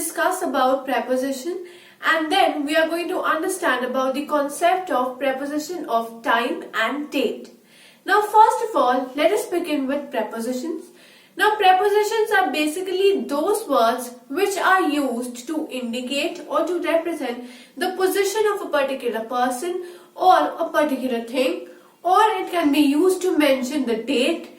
discuss about preposition, and then we are going to understand about the concept of preposition of time and date. Now first of all, let us begin with prepositions. Now prepositions are basically those words which are used to indicate or to represent the position of a particular person or a particular thing, or it can be used to mention the date,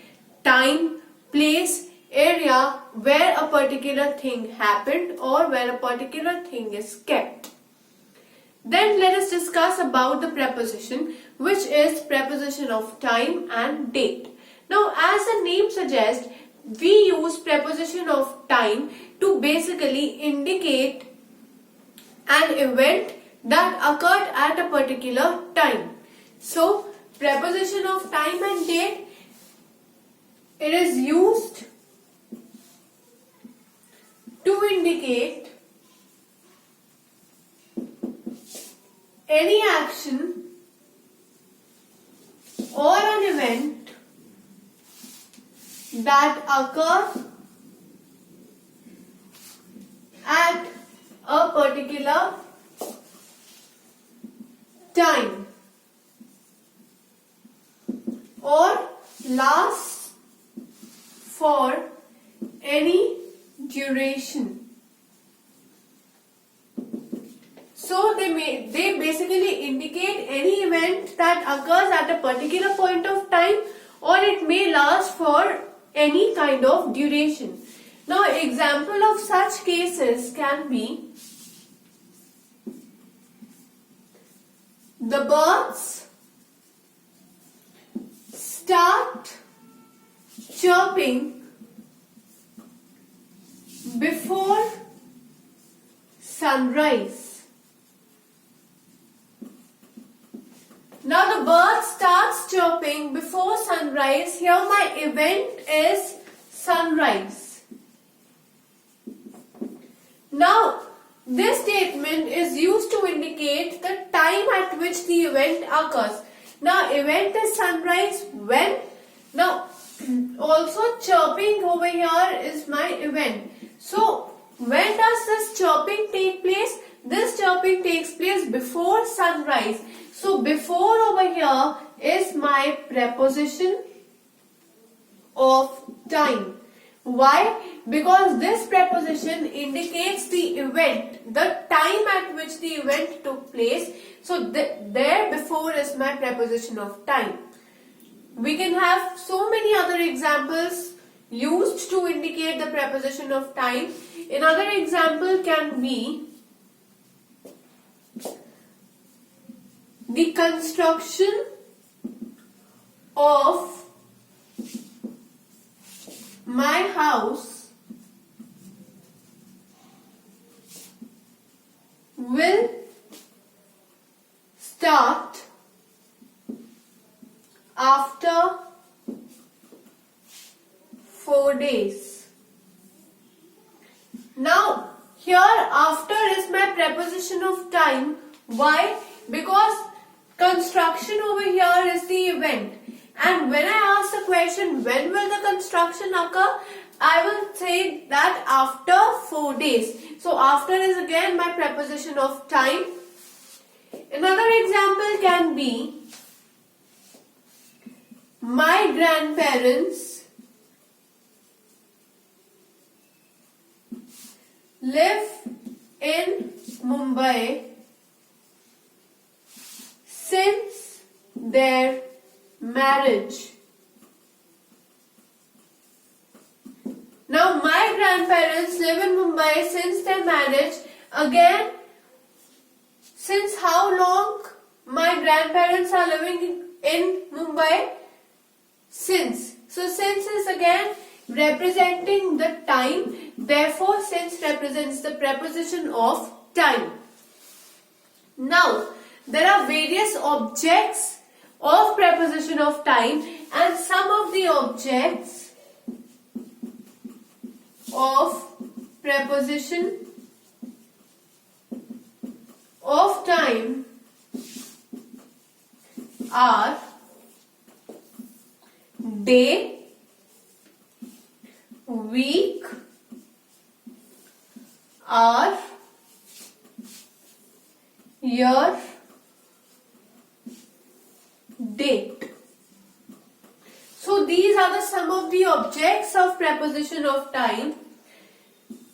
time, place, area where a particular thing happened or where a particular thing is kept. Then let us discuss about the preposition, which is preposition of time and date. Now as the name suggests, we use preposition of time to basically indicate an event that occurred at a particular time. So preposition of time and date, it is used to indicate any action or an event that occurs at a particular time or lasts for any duration. So they basically indicate any event that occurs at a particular point of time, or it may last for any kind of duration. Now example of such cases can be the birds start chirping before sunrise. Now the bird starts chirping before sunrise. Here my event is sunrise. Now this statement is used to indicate the time at which the event occurs. Now event is sunrise when? Now also chirping over here is my event. So when does this chirping take place? This chirping takes place before sunrise. So before over here is my preposition of time. Why? Because this preposition indicates the event, the time at which the event took place. So there before is my preposition of time. We can have so many other examples used to indicate the preposition of time. Another example can be the construction of my house will start after 4 days. Now here after is my preposition of time. Why? Because construction over here is the event, and when I ask the question when will the construction occur, I will say that after 4 days. So after is again my preposition of time. Another example can be my grandparents live in Mumbai since their marriage. Now my grandparents live in Mumbai since their marriage. Again, since how long my grandparents are living in Mumbai? Since. So since is again representing the time. Therefore since represents the preposition of time. Now there are various objects of preposition of time, and some of the objects of preposition of time are day, week, hour, year, date. So these are the some of the objects of preposition of time.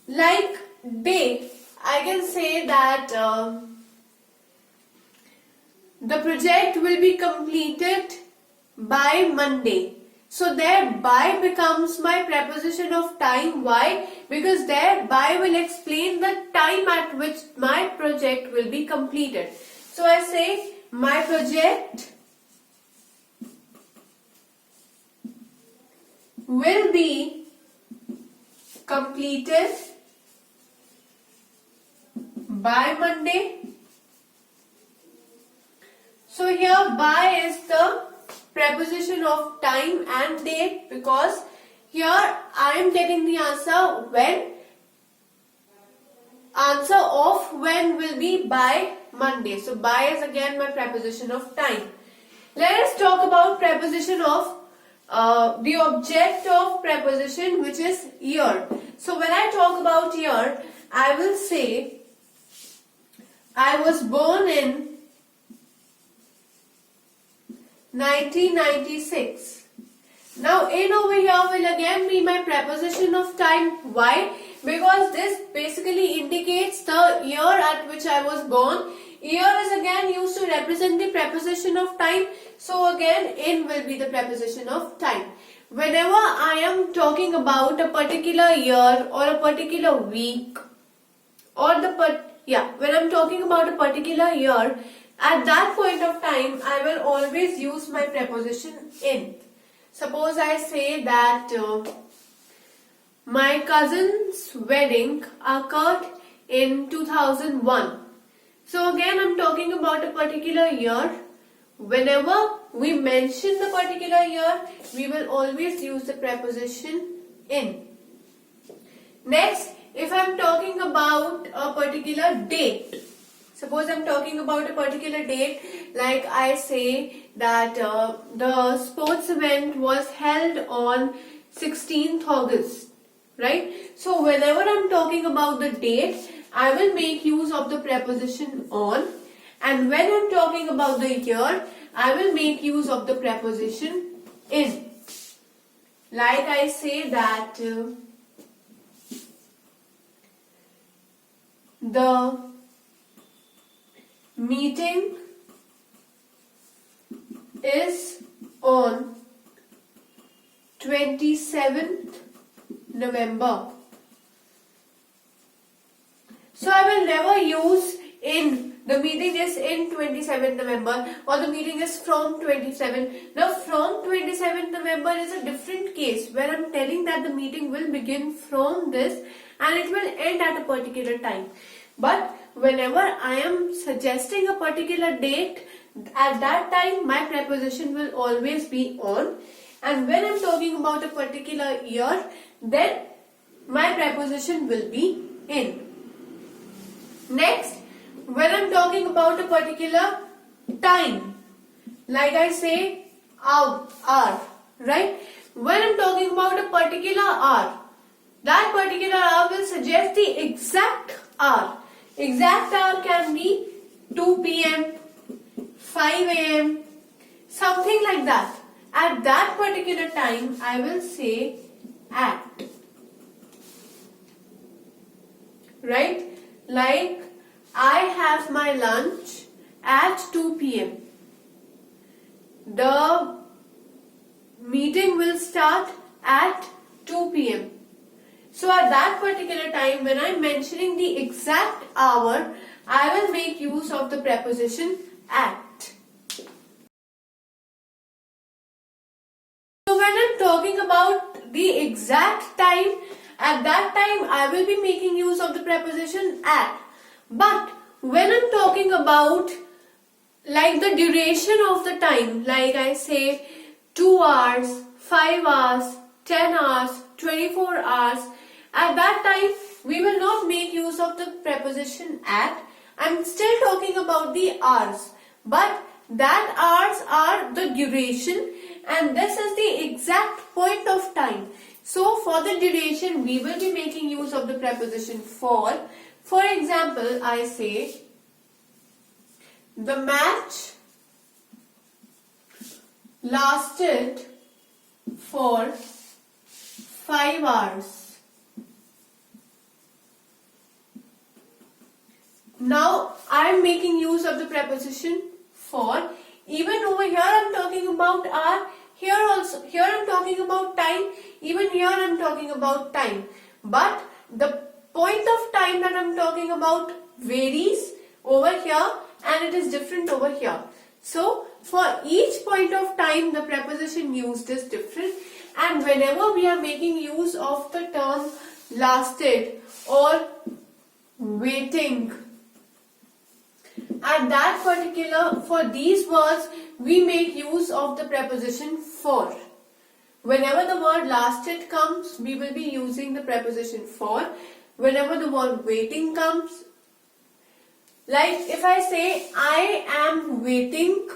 Like day, I can say that the project will be completed by Monday. So there by becomes my preposition of time. Why? Because there by will explain the time at which my project will be completed. So I say my project will be completed by Monday. So here by is the preposition of time and date, because here I am getting the answer when. Answer of when will be by Monday. So by is again my preposition of time. Let us talk about preposition of the object of preposition, which is year. So when I talk about year, I will say I was born in 1996. Now in over here will again be my preposition of time. Why? Because this basically indicates the year at which I was born. Year is again used to represent the preposition of time. So again in will be the preposition of time. Whenever I am talking about a particular year or a particular week, or when I'm talking about a particular year, at that point of time I will always use my preposition in. Suppose I say that my cousin's wedding occurred in 2001. So again I'm talking about a particular year. Whenever we mention the particular year, we will always use the preposition in. Next, if I'm talking about a particular date, suppose I'm talking about a particular date, like I say that the sports event was held on 16th August, right? So whenever I'm talking about the date, I will make use of the preposition on, and when I'm talking about the year, I will make use of the preposition in. Like I say that the meeting is on 27th November. So I will never use in. The meeting is in 27th November, or the meeting is from 27. Now from 27th November is a different case where I'm telling that the meeting will begin from this and it will end at a particular time. But whenever I am suggesting a particular date, at that time my preposition will always be on, and when I'm talking about a particular year, then my preposition will be in. Next, when I'm talking about a particular time, like I say hour, right? When I'm talking about a particular hour, that particular hour will suggest the exact hour. Exact hour can be 2 p.m., 5 a.m., something like that. At that particular time, I will say at. Right? Like, I have my lunch at 2 p.m. The meeting will start at 2 p.m. So at that particular time, when I'm mentioning the exact hour, I will make use of the preposition at. So when I'm talking about the exact time, at that time I will be making use of the preposition at. But when I'm talking about like the duration of the time, like I say 2 hours, 5 hours, 10 hours, 24 hours, at that time we will not make use of the preposition at. I'm still talking about the hours, but that hours are the duration and this is the exact point of time. So for the duration we will be making use of the preposition for. For example, I say the match lasted for 5 hours. Now I am making use of the preposition for. Even over here I am talking about hour. Here I am talking about time. Even here I am talking about time. But the point of time that I am talking about varies over here and it is different over here. So for each point of time the preposition used is different, and whenever we are making use of the term lasted or waiting, at that particular, for these words we make use of the preposition for. Whenever the word lasted comes, we will be using the preposition for. Whenever the word waiting comes, like if I say I am waiting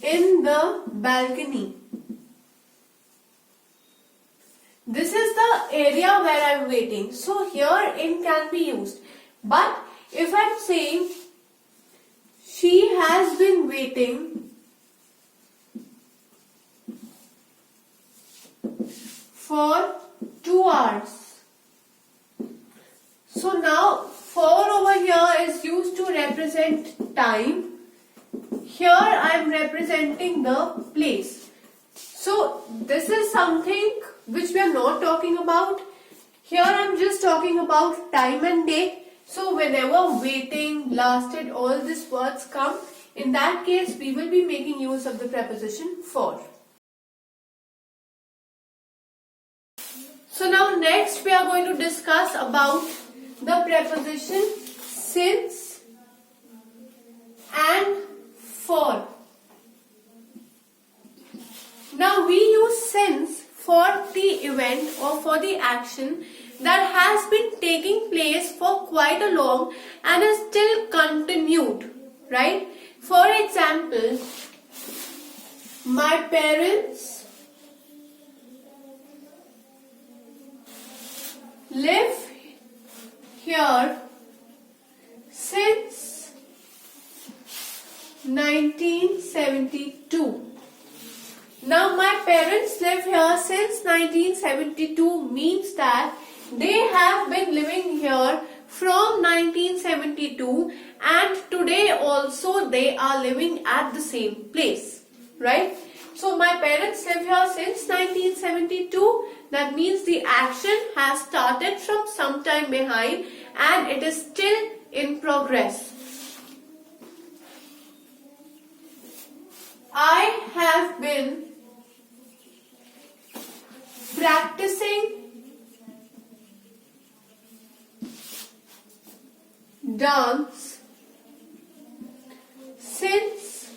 in the balcony, this is the area where I am waiting. So here in can be used. But if I am saying she has been waiting for 2 hours. So now for over here is used to represent time. Here I am representing the place. So this is something which we are not talking about. Here I am just talking about time and date. So whenever waiting, lasted, all these words come, in that case we will be making use of the preposition for. So now next we are going to discuss about the preposition since and for. Now we use since for the event or for the action that has been taking place for quite a long and is still continued, right? For example, my parents live here since 1972. Now my parents live here since 1972 means that they have been living here from 1972 and today also they are living at the same place, right? So my parents live here since 1972. That means the action has started from some time behind and it is still in progress. I have been practicing dance since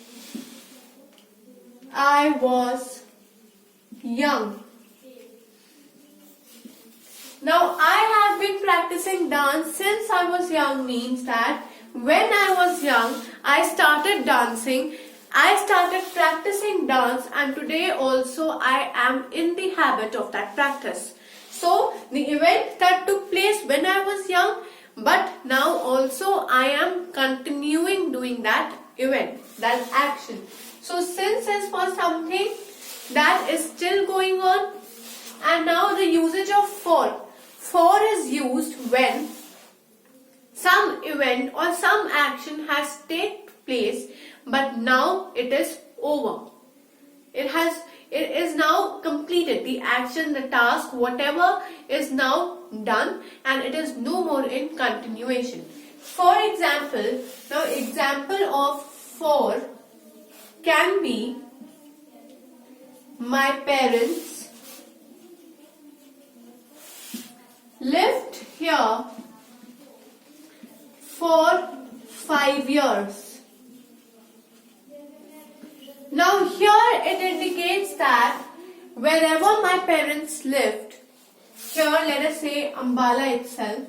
I was young. Now I have been practicing dance since I was young means that when I was young I started dancing, I started practicing dance and today also I am in the habit of that practice. So the event that took place when I was young, but now also I am continuing doing that event, that action. So since is for something that is still going on, and now the usage of for. For is used when some event or some action has taken place but now it is over. It is now completed. The action, the task, whatever is now done and it is no more in continuation. For example, now example of for can be my parents lived here for 5 years. Now here it indicates that wherever my parents lived, here let us say Ambala itself.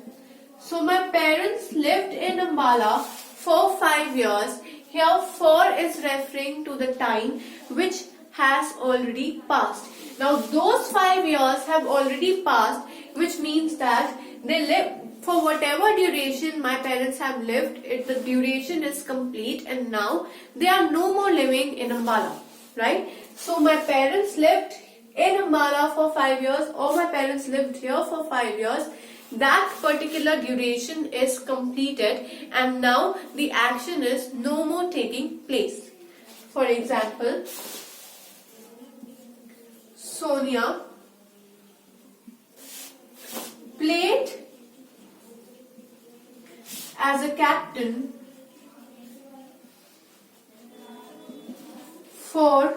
So my parents lived in Ambala for 5 years. Here for is referring to the time which has already passed. Now those 5 years have already passed, which means that they live for whatever duration my parents have lived. The duration is complete and now they are no more living in Ambala, right? So my parents lived in Ambala for 5 years, or my parents lived here for 5 years. That particular duration is completed and now the action is no more taking place. For example, Sonia played as a captain for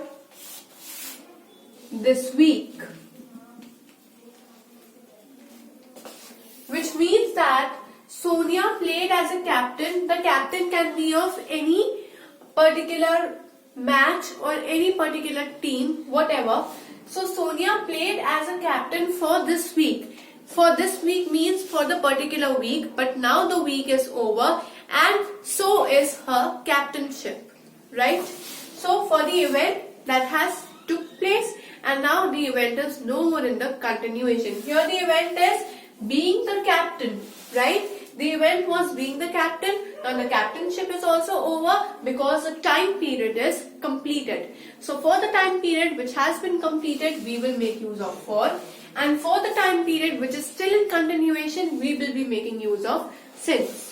this week, which means that Sonia played as a captain. The captain can be of any particular match or any particular team, whatever. So Sonia played as a captain for this week. For this week means for the particular week, but now the week is over and so is her captainship, right? So for the event that has took place and now the event is no more in the continuation. Here the event is being the captain, right? The event was being the captain. Now the captainship is also over because the time period is completed. So for the time period which has been completed, we will make use of for. And for the time period which is still in continuation, we will be making use of since.